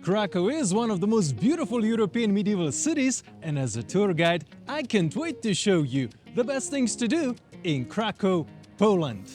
Krakow is one of the most beautiful European medieval cities, and as a tour guide, I can't wait to show you the best things to do in Krakow, Poland.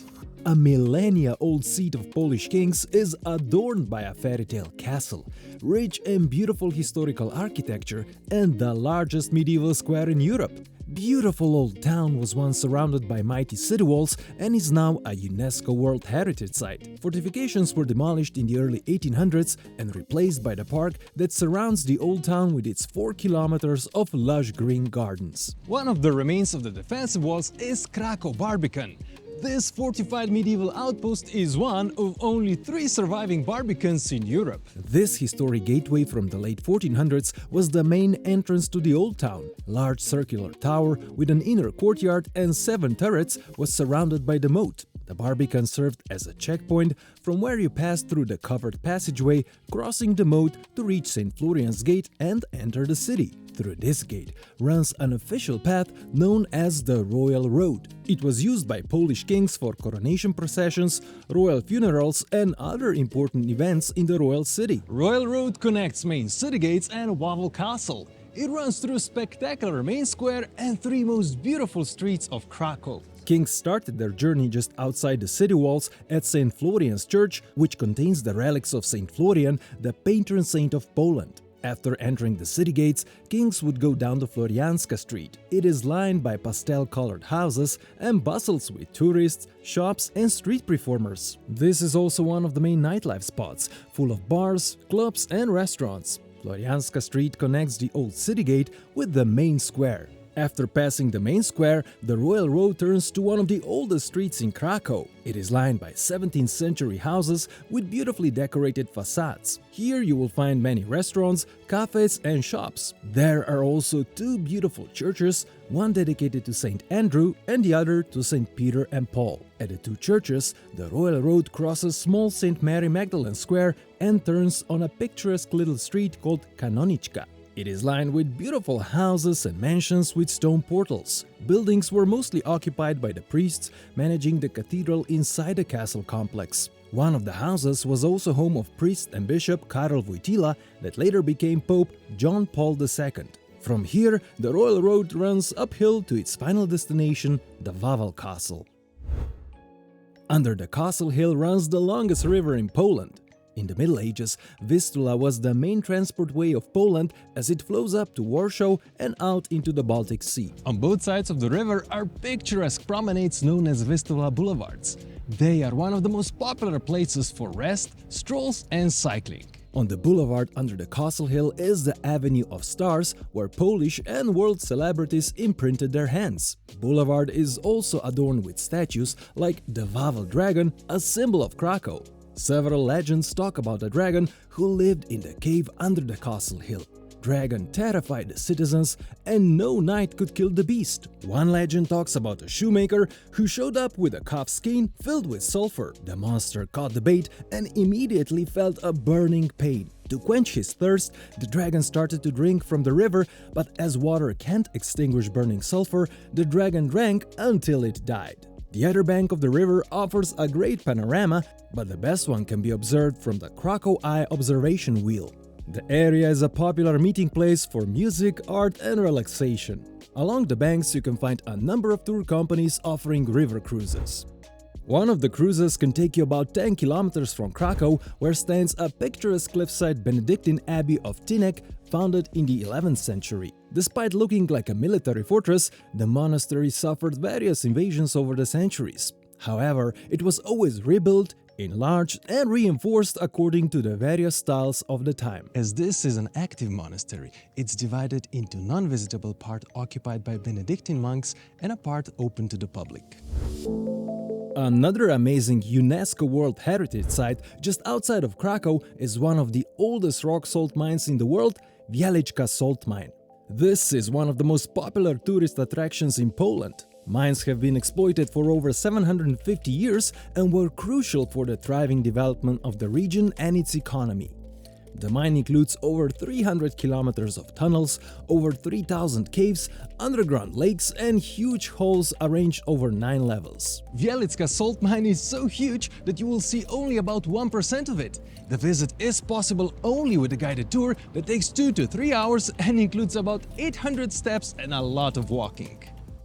A millennia-old seat of Polish kings is adorned by a fairytale castle, rich and beautiful historical architecture, and the largest medieval square in Europe. Beautiful old town was once surrounded by mighty city walls and is now a UNESCO World Heritage Site. Fortifications were demolished in the early 1800s and replaced by the park that surrounds the old town with its 4 kilometers of lush green gardens. One of the remains of the defensive walls is Krakow Barbican. This fortified medieval outpost is one of only 3 surviving Barbicans in Europe. This historic gateway from the late 1400s was the main entrance to the old town. Large circular tower with an inner courtyard and 7 turrets was surrounded by the moat. The Barbican served as a checkpoint from where you passed through the covered passageway, crossing the moat to reach St. Florian's Gate and enter the city. Through this gate runs an official path known as the Royal Road. It was used by Polish kings for coronation processions, royal funerals and other important events in the royal city. Royal Road connects main city gates and Wawel Castle. It runs through spectacular main square and 3 most beautiful streets of Krakow. Kings started their journey just outside the city walls at St. Florian's Church, which contains the relics of St. Florian, the patron saint of Poland. After entering the city gates, kings would go down the Florianska Street. It is lined by pastel-colored houses and bustles with tourists, shops and street performers. This is also one of the main nightlife spots, full of bars, clubs and restaurants. Florianska Street connects the old city gate with the main square. After passing the main square, the Royal Road turns to one of the oldest streets in Krakow. It is lined by 17th century houses with beautifully decorated facades. Here you will find many restaurants, cafes and shops. There are also 2 beautiful churches, one dedicated to St. Andrew and the other to St. Peter and Paul. At the 2 churches, the Royal Road crosses small St. Mary Magdalene Square and turns on a picturesque little street called Wieliczka. It is lined with beautiful houses and mansions with stone portals. Buildings were mostly occupied by the priests managing the cathedral inside the castle complex. One of the houses was also home of priest and bishop Karol Wojtyla that later became Pope John Paul II. From here, the Royal Road runs uphill to its final destination, the Wawel Castle. Under the castle hill runs the longest river in Poland. In the Middle Ages, Vistula was the main transport way of Poland as it flows up to Warsaw and out into the Baltic Sea. On both sides of the river are picturesque promenades known as Vistula Boulevards. They are one of the most popular places for rest, strolls and cycling. On the boulevard under the castle hill is the Avenue of Stars, where Polish and world celebrities imprinted their hands. Boulevard is also adorned with statues like the Wawel Dragon, a symbol of Krakow. Several legends talk about a dragon who lived in the cave under the castle hill. Dragon terrified the citizens and no knight could kill the beast. One legend talks about a shoemaker who showed up with a calf skin filled with sulfur. The monster caught the bait and immediately felt a burning pain. To quench his thirst, the dragon started to drink from the river, but as water can't extinguish burning sulfur, the dragon drank until it died. The other bank of the river offers a great panorama, but the best one can be observed from the Krakow Eye observation wheel. The area is a popular meeting place for music, art and relaxation. Along the banks you can find a number of tour companies offering river cruises. One of the cruises can take you about 10 kilometers from Krakow, where stands a picturesque cliffside Benedictine Abbey of Tyniec, founded in the 11th century. Despite looking like a military fortress, the monastery suffered various invasions over the centuries. However, it was always rebuilt, enlarged and reinforced according to the various styles of the time. As this is an active monastery, it's divided into non-visitable part occupied by Benedictine monks and a part open to the public. Another amazing UNESCO World Heritage Site just outside of Krakow is one of the oldest rock salt mines in the world, Wieliczka salt mine. This is one of the most popular tourist attractions in Poland. Mines have been exploited for over 750 years and were crucial for the thriving development of the region and its economy. The mine includes over 300 kilometers of tunnels, over 3,000 caves, underground lakes, and huge holes arranged over 9 levels. Wieliczka salt mine is so huge that you will see only about 1% of it. The visit is possible only with a guided tour that takes 2 to 3 hours and includes about 800 steps and a lot of walking.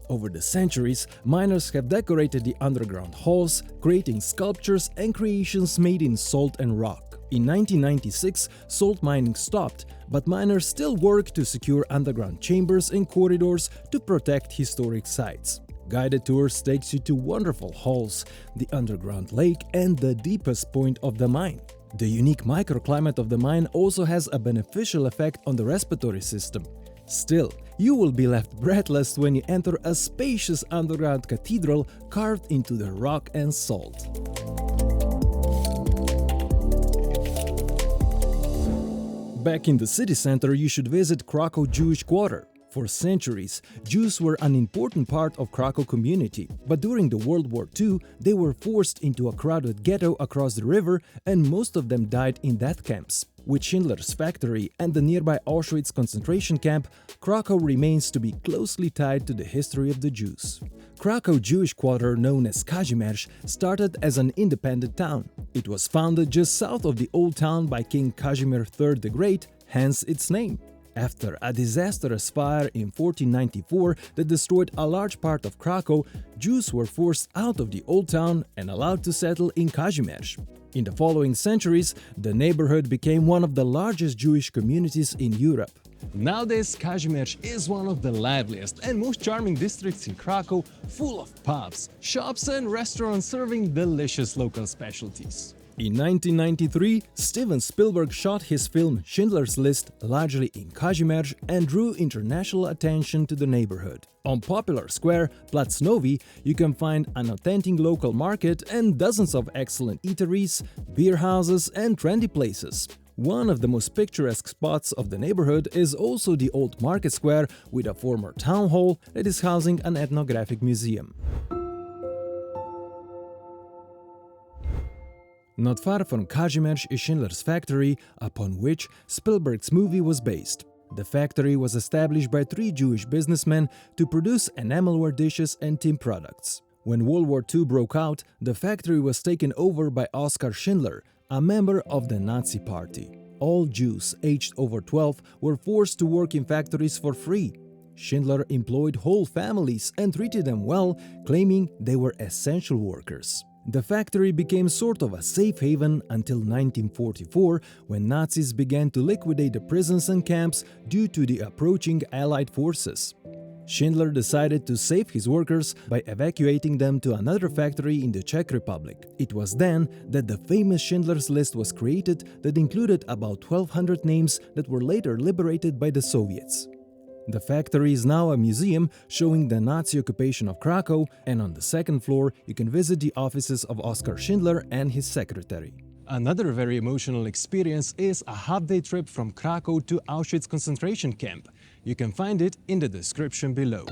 Over the centuries, miners have decorated the underground halls, creating sculptures and creations made in salt and rock. In 1996, salt mining stopped, but miners still work to secure underground chambers and corridors to protect historic sites. Guided tours takes you to wonderful halls, the underground lake, and the deepest point of the mine. The unique microclimate of the mine also has a beneficial effect on the respiratory system. Still, you will be left breathless when you enter a spacious underground cathedral carved into the rock and salt. Back in the city center, you should visit Krakow Jewish Quarter. For centuries, Jews were an important part of Krakow community, but during the World War II, they were forced into a crowded ghetto across the river, and most of them died in death camps. With Schindler's factory and the nearby Auschwitz concentration camp, Krakow remains to be closely tied to the history of the Jews. Krakow Jewish Quarter, known as Kazimierz, started as an independent town. It was founded just south of the old town by King Kazimierz III the Great, hence its name. After a disastrous fire in 1494 that destroyed a large part of Krakow, Jews were forced out of the old town and allowed to settle in Kazimierz. In the following centuries, the neighborhood became one of the largest Jewish communities in Europe. Nowadays, Kazimierz is one of the liveliest and most charming districts in Krakow, full of pubs, shops and restaurants serving delicious local specialties. In 1993, Steven Spielberg shot his film Schindler's List largely in Kazimierz and drew international attention to the neighborhood. On Popular Square, Plac Nowy, you can find an authentic local market and dozens of excellent eateries, beer houses and trendy places. One of the most picturesque spots of the neighborhood is also the old market square with a former town hall that is housing an ethnographic museum. Not far from Kazimierz is Schindler's factory, upon which Spielberg's movie was based. The factory was established by 3 Jewish businessmen to produce enamelware dishes and tin products. When World War II broke out, the factory was taken over by Oskar Schindler, a member of the Nazi Party. All Jews aged over 12 were forced to work in factories for free. Schindler employed whole families and treated them well, claiming they were essential workers. The factory became sort of a safe haven until 1944, when Nazis began to liquidate the prisons and camps due to the approaching Allied forces. Schindler decided to save his workers by evacuating them to another factory in the Czech Republic. It was then that the famous Schindler's List was created that included about 1,200 names that were later liberated by the Soviets. The factory is now a museum showing the Nazi occupation of Krakow, and on the second floor you can visit the offices of Oskar Schindler and his secretary. Another very emotional experience is a half-day trip from Krakow to Auschwitz concentration camp. You can find it in the description below.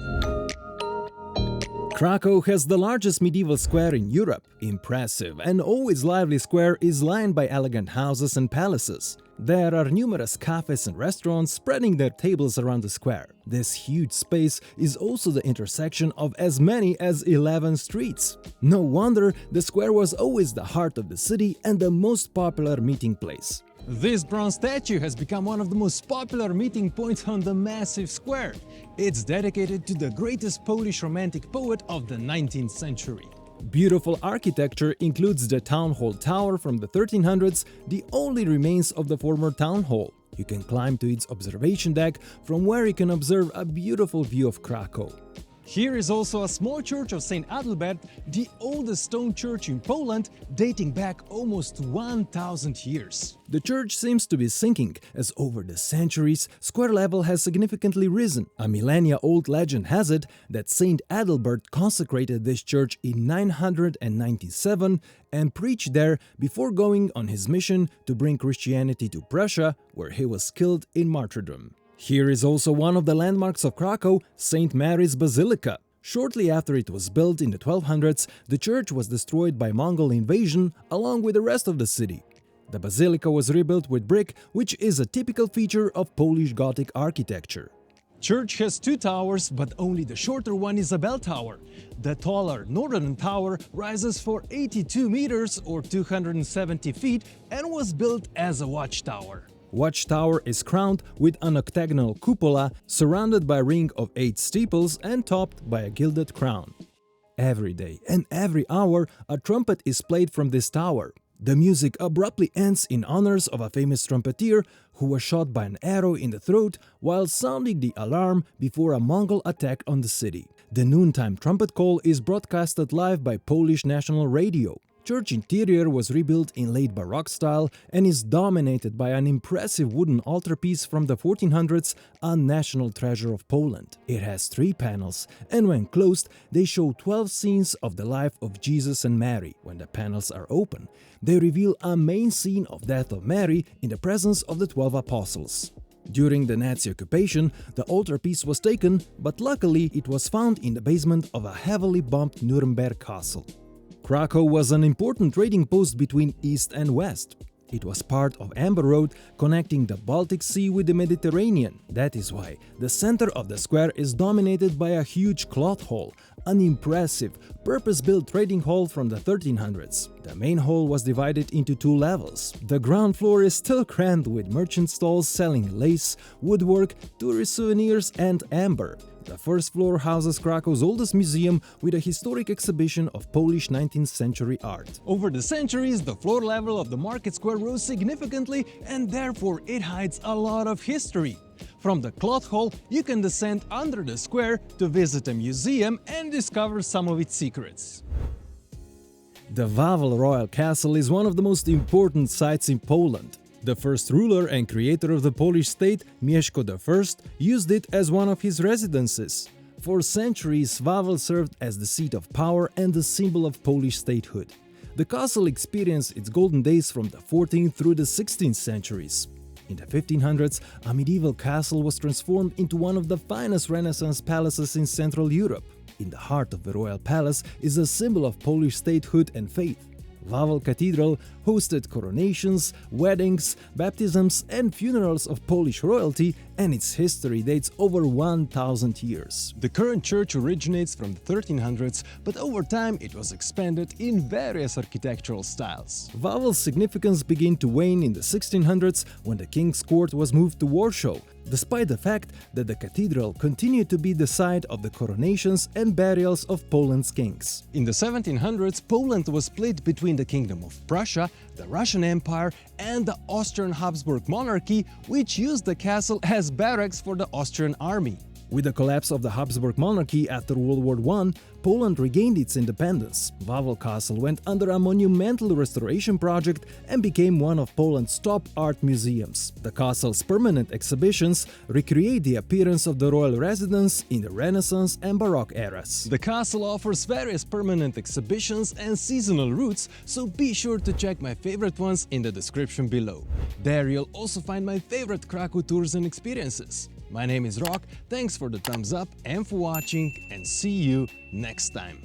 Krakow has the largest medieval square in Europe. Impressive and always lively square is lined by elegant houses and palaces. There are numerous cafes and restaurants spreading their tables around the square. This huge space is also the intersection of as many as 11 streets. No wonder the square was always the heart of the city and the most popular meeting place. This bronze statue has become one of the most popular meeting points on the massive square. It's dedicated to the greatest Polish romantic poet of the 19th century. Beautiful architecture includes the town hall tower from the 1300s, the only remains of the former town hall. You can climb to its observation deck, from where you can observe a beautiful view of Krakow. Here is also a small church of St. Adalbert, the oldest stone church in Poland, dating back almost 1,000 years. The church seems to be sinking, as over the centuries, square level has significantly risen. A millennia-old legend has it that St. Adalbert consecrated this church in 997 and preached there before going on his mission to bring Christianity to Prussia, where he was killed in martyrdom. Here is also one of the landmarks of Krakow, St. Mary's Basilica. Shortly after it was built in the 1200s, the church was destroyed by Mongol invasion along with the rest of the city. The basilica was rebuilt with brick, which is a typical feature of Polish Gothic architecture. Church has two towers, but only the shorter one is a bell tower. The taller northern tower rises for 82 meters or 270 feet and was built as a watchtower. Watchtower is crowned with an octagonal cupola surrounded by a ring of 8 steeples and topped by a gilded crown. Every day and every hour a trumpet is played from this tower. The music abruptly ends in honors of a famous trumpeter who was shot by an arrow in the throat while sounding the alarm before a Mongol attack on the city. The noontime trumpet call is broadcasted live by Polish national radio. Church interior was rebuilt in late Baroque style and is dominated by an impressive wooden altarpiece from the 1400s, a national treasure of Poland. It has 3 panels, and when closed, they show 12 scenes of the life of Jesus and Mary. When the panels are open, they reveal a main scene of death of Mary in the presence of the 12 apostles. During the Nazi occupation, the altarpiece was taken, but luckily it was found in the basement of a heavily bombed Nuremberg castle. Krakow was an important trading post between East and West. It was part of Amber Road connecting the Baltic Sea with the Mediterranean. That is why the center of the square is dominated by a huge cloth hall, an impressive, purpose-built trading hall from the 1300s. The main hall was divided into 2 levels. The ground floor is still crammed with merchant stalls selling lace, woodwork, tourist souvenirs and amber. The first floor houses Krakow's oldest museum with a historic exhibition of Polish 19th century art. Over the centuries, the floor level of the market square rose significantly and therefore it hides a lot of history. From the cloth hall, you can descend under the square to visit a museum and discover some of its secrets. The Wawel Royal Castle is one of the most important sites in Poland. The first ruler and creator of the Polish state, Mieszko I, used it as one of his residences. For centuries, Wawel served as the seat of power and the symbol of Polish statehood. The castle experienced its golden days from the 14th through the 16th centuries. In the 1500s, a medieval castle was transformed into one of the finest Renaissance palaces in Central Europe. In the heart of the royal palace is a symbol of Polish statehood and faith. Wawel Cathedral hosted coronations, weddings, baptisms and funerals of Polish royalty, and its history dates over 1000 years. The current church originates from the 1300s, but over time it was expanded in various architectural styles. Wawel's significance began to wane in the 1600s when the king's court was moved to Warsaw, despite the fact that the cathedral continued to be the site of the coronations and burials of Poland's kings. In the 1700s, Poland was split between the Kingdom of Prussia, the Russian Empire, and the Austrian Habsburg monarchy, which used the castle as barracks for the Austrian army. With the collapse of the Habsburg monarchy after World War I, Poland regained its independence. Wawel Castle went under a monumental restoration project and became one of Poland's top art museums. The castle's permanent exhibitions recreate the appearance of the royal residence in the Renaissance and Baroque eras. The castle offers various permanent exhibitions and seasonal routes, so be sure to check my favorite ones in the description below. There you'll also find my favorite Krakow tours and experiences. My name is Rock, thanks for the thumbs up and for watching, and see you next time.